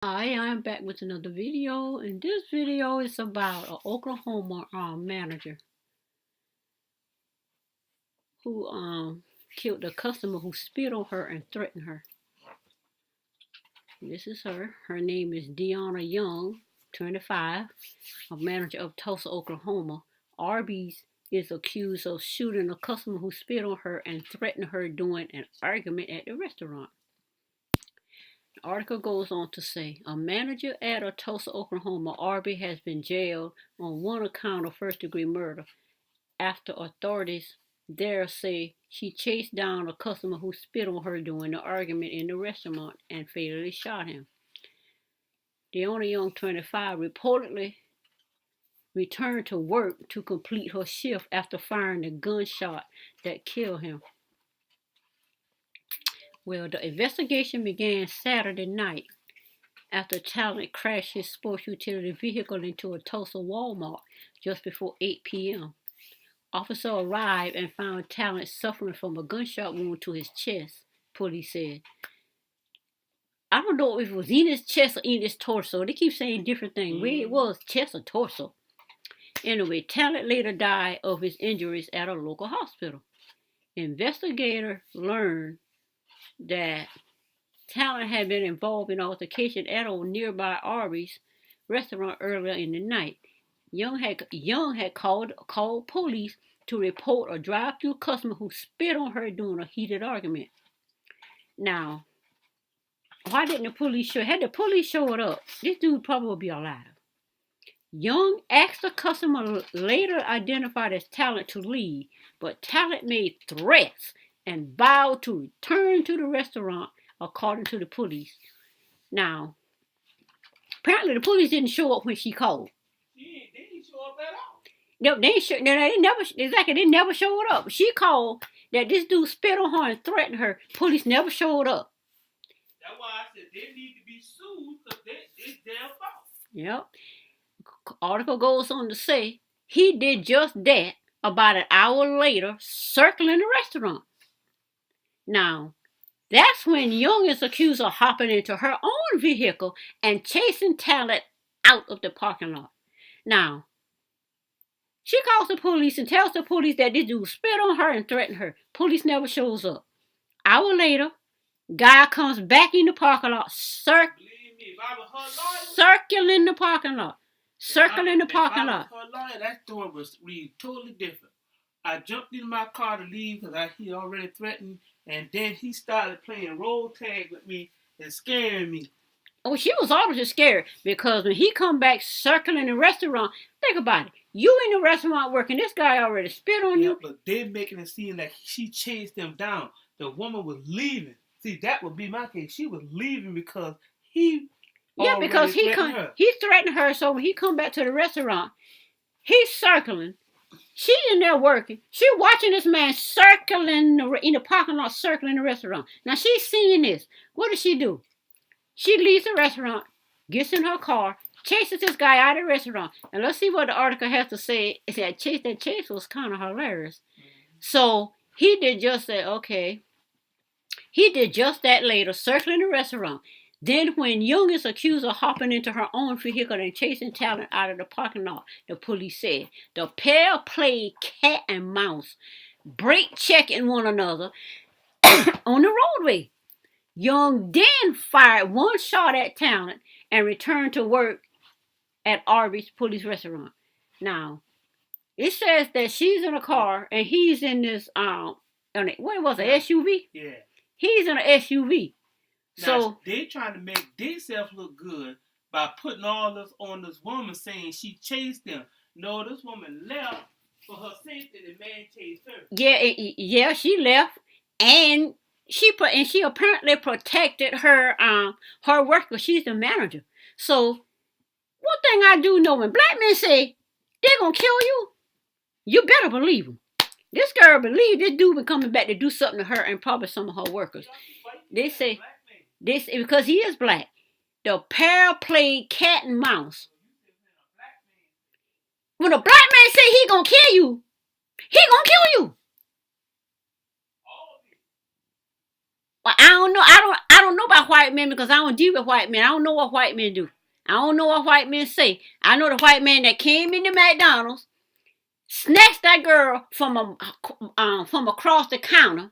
Hi, I'm back with another video, and this video is about an Oklahoma manager who killed a customer who spit on her and threatened her. This is her. Her name is Deanna Young, 25, a manager of Tulsa, Oklahoma. Arby's is accused of shooting a customer who spit on her and threatened her during an argument at the restaurant. The article goes on to say, a manager at a Tulsa, Oklahoma, Arby has been jailed on one account of first-degree murder after authorities there say she chased down a customer who spit on her during the argument in the restaurant and fatally shot him. Deanna Young, 25, reportedly returned to work to complete her shift after firing the gunshot that killed him. Well, the investigation began Saturday night after Talent crashed his sports utility vehicle into a Tulsa Walmart just before 8 p.m. Officer arrived and found Talent suffering from a gunshot wound to his chest, police said. I don't know if it was in his chest or in his torso. They keep saying different things. Where it was, chest or torso. Anyway, Talent later died of his injuries at a local hospital. Investigators learned that Talent had been involved in an altercation at a nearby Arby's restaurant earlier in the night. Young had called police to report a drive-through customer who spit on her during a heated argument. Now, why didn't the police show? Had the police showed up, this dude probably would be alive. Young asked the customer, later identified as Talent, to leave, but Talent made threats and vowed to return to the restaurant, according to the police. Now, apparently the police didn't show up when she called. They didn't show up at all. No, they never showed up. She called that this dude spit on her and threatened her. Police never showed up. That's why I said they need to be sued because it's their fault. Yep. Article goes on to say he did just that about an hour later, circling the restaurant. Now, that's when Young is accused of hopping into her own vehicle and chasing Talent out of the parking lot. Now, she calls the police and tells the police that this dude spit on her and threatened her. Police never shows up. Hour later, guy comes back in the parking lot, circling the parking lot. Circling the parking lot. If I was her lawyer, that story would read totally different. I jumped in my car to leave because he already threatened, and then he started playing roll tag with me and scaring me. Oh, she was obviously scared because when he come back circling the restaurant, think about it. You in the restaurant working, this guy already spit on you. But they're making it seem like she chased him down. The woman was leaving. See, that would be my case. She was leaving because he... Yeah, because he threatened her, so when he come back to the restaurant, he's circling. She's in there working. She watching this man circling in the parking lot, circling the restaurant. Now she's seeing this. What does she do? She leaves the restaurant, gets in her car, chases this guy out of the restaurant. And let's see what the article has to say. That chase was kind of hilarious. So he did just that. Okay. He did just that later, circling the restaurant. Then when Young is accused of hopping into her own vehicle and chasing Talent out of the parking lot, the police said the pair played cat and mouse, brake checking one another on the roadway. Young then fired one shot at Talent and returned to work at Arby's police restaurant. Now, it says that she's in a car and he's in this what was it, SUV? Yeah. He's in an SUV. Now, so they trying to make themselves look good by putting all this on this woman, saying she chased them. No, this woman left for her safety. The man chased her. Yeah, she left, and she apparently protected her her worker. She's the manager. So one thing I do know, when black men say they're gonna kill you, you better believe them. This girl believed this dude been coming back to do something to her and probably some of her workers. They say this because he is black. The pair played cat and mouse. When a black man say he gonna kill you, he gonna kill you. Well, I don't know. I don't know about white men because I don't deal with white men. I don't know what white men do. I don't know what white men say. I know the white man that came into McDonald's, snatched that girl from across the counter,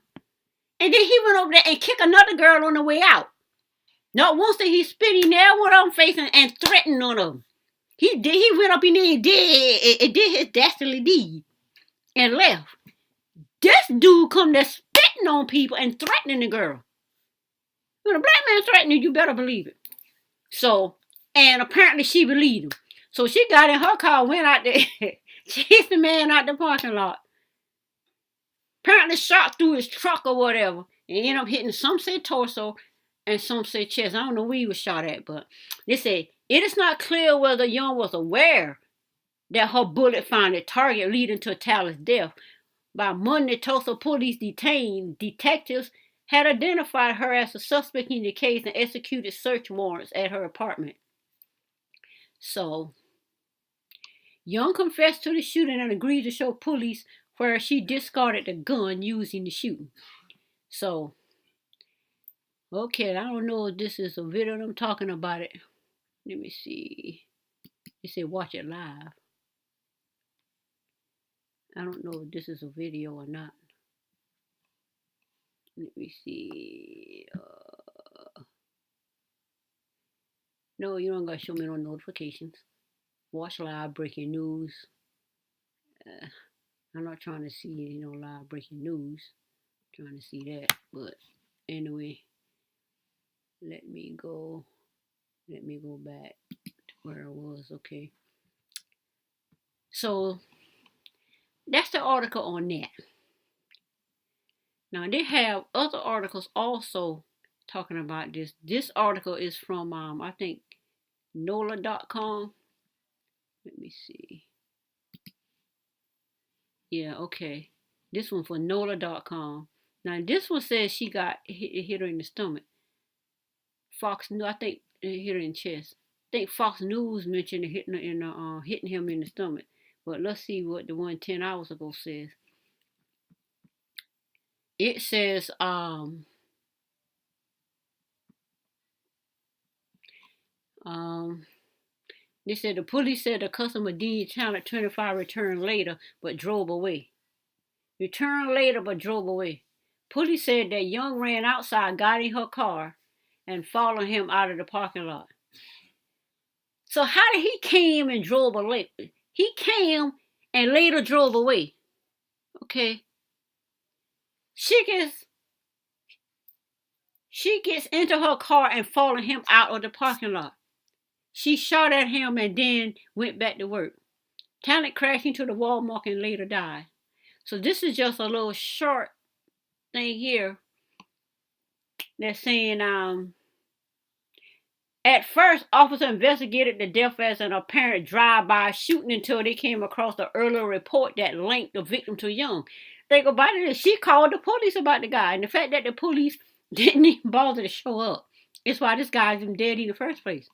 and then he went over there and kicked another girl on the way out. Not once did he spit in there with them facing and threatened on them. He did. He went up in there and did his dastardly deed and left. This dude come there spitting on people and threatening the girl. When a black man threatening you, you better believe it. So, and apparently she believed him. So she got in her car, went out there, chased the man out the parking lot. Apparently shot through his truck or whatever, and ended up hitting, some say torso and some say chest. I don't know where he was shot at, but they say it is not clear whether Young was aware that her bullet found a target, leading to Talon's death. By Monday, Tulsa police detectives had identified her as a suspect in the case and executed search warrants at her apartment. So, Young confessed to the shooting and agreed to show police where she discarded the gun used in the shooting. So, okay, I don't know if this is a video of them talking about it. Let me see. They say watch it live. I don't know if this is a video or not. Let me see. No, you don't gotta show me no notifications. Watch live breaking news. I'm not trying to see live breaking news. I'm trying to see that, but anyway, let me go back to where I was. Okay. So that's the article on that. Now they have other articles also talking about this. This article is from I think NOLA.com. Let me see. Yeah, okay. This one for NOLA.com. Now this one says she got hit her in the stomach. Fox News, I think hit her in the chest. I think Fox News mentioned hitting him in the stomach. But let's see what the one 10 hours ago says. It says they said the police said the customer deemed Talent 25 returned later but drove away. Returned later but drove away. Police said that Young ran outside, got in her car, and followed him out of the parking lot. So how did he came and drove away? He came and later drove away. Okay. She gets into her car and followed him out of the parking lot. She shot at him and then went back to work. Talent crashed into the Walmart and later died. So this is just a little short thing here that's saying at first, officers investigated the death as an apparent drive-by shooting until they came across the earlier report that linked the victim to Young. Think about it, she called the police about the guy, and the fact that the police didn't even bother to show up. It's why this guy's dead in the first place.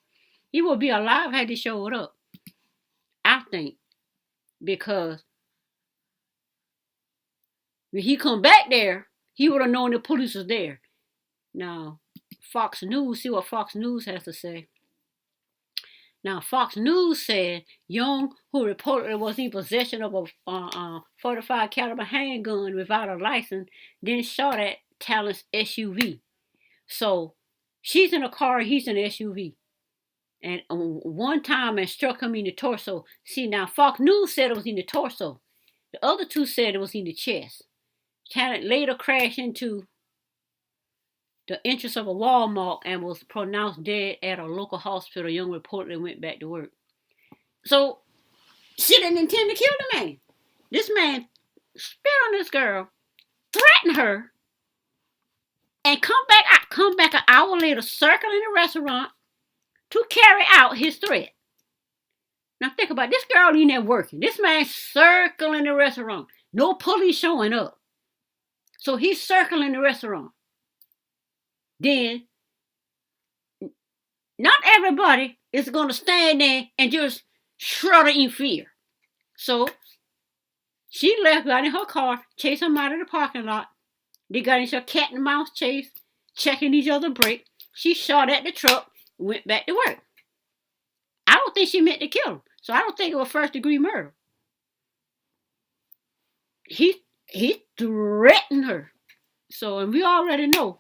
He would be alive had he showed up, I think, because when he come back there, he would have known the police was there. Now, Fox News, see what Fox News has to say. Now, Fox News said Young, who reportedly was in possession of a 45 caliber handgun without a license, then shot at Talent's SUV. So she's in a car, he's in an SUV. And one time and struck him in the torso. See, now Fox News said it was in the torso. The other two said it was in the chest. Talent later crashed into the entrance of a Walmart and was pronounced dead at a local hospital. Young reportedly went back to work. So she didn't intend to kill the man. This man spit on this girl, threatened her, and come back an hour later, circling the restaurant to carry out his threat. Now think about it. This girl in there working. This man circling the restaurant. No police showing up. So he's circling the restaurant. Then, not everybody is going to stand there and just shudder in fear. So, she left, got in her car, chased him out of the parking lot. They got into a cat and mouse chase. checking each other brake. She shot at the truck, went back to work. I don't think she meant to kill him. So I don't think it was first degree murder. He threatened her. So, and we already know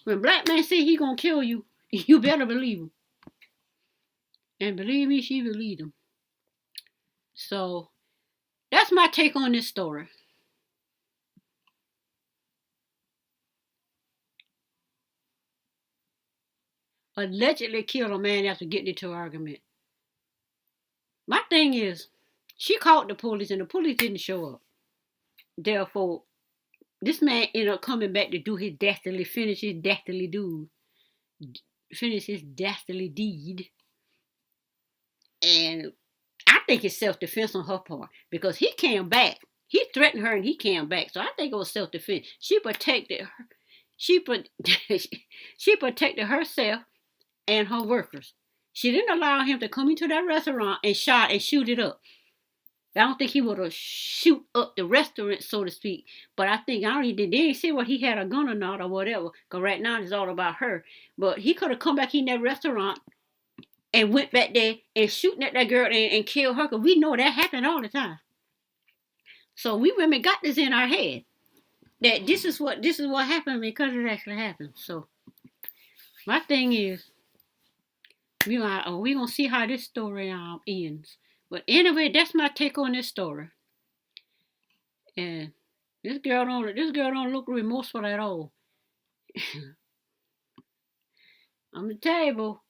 when black man say he gonna kill you, you better believe him. And believe me, she believed him. So that's my take on this story. Allegedly killed a man after getting into an argument. My thing is, she called the police and the police didn't show up. Therefore, this man ended up coming back to do his dastardly, finish his dastardly deed. And I think it's self-defense on her part because he came back. He threatened her and he came back. So I think it was self-defense. She protected her. She protected herself and her workers. She didn't allow him to come into that restaurant and shoot it up. I don't think he would have shoot up the restaurant, so to speak. But I think they didn't say what he had a gun or not or whatever. Because right now it's all about her. But he could have come back in that restaurant and went back there and shooting at that girl and killed her. Because we know that happened all the time. So we women got this in our head that this is what happened because it actually happened. So my thing is, we're gonna see how this story ends. But anyway, that's my take on this story. And this girl don't look remorseful at all. On the table,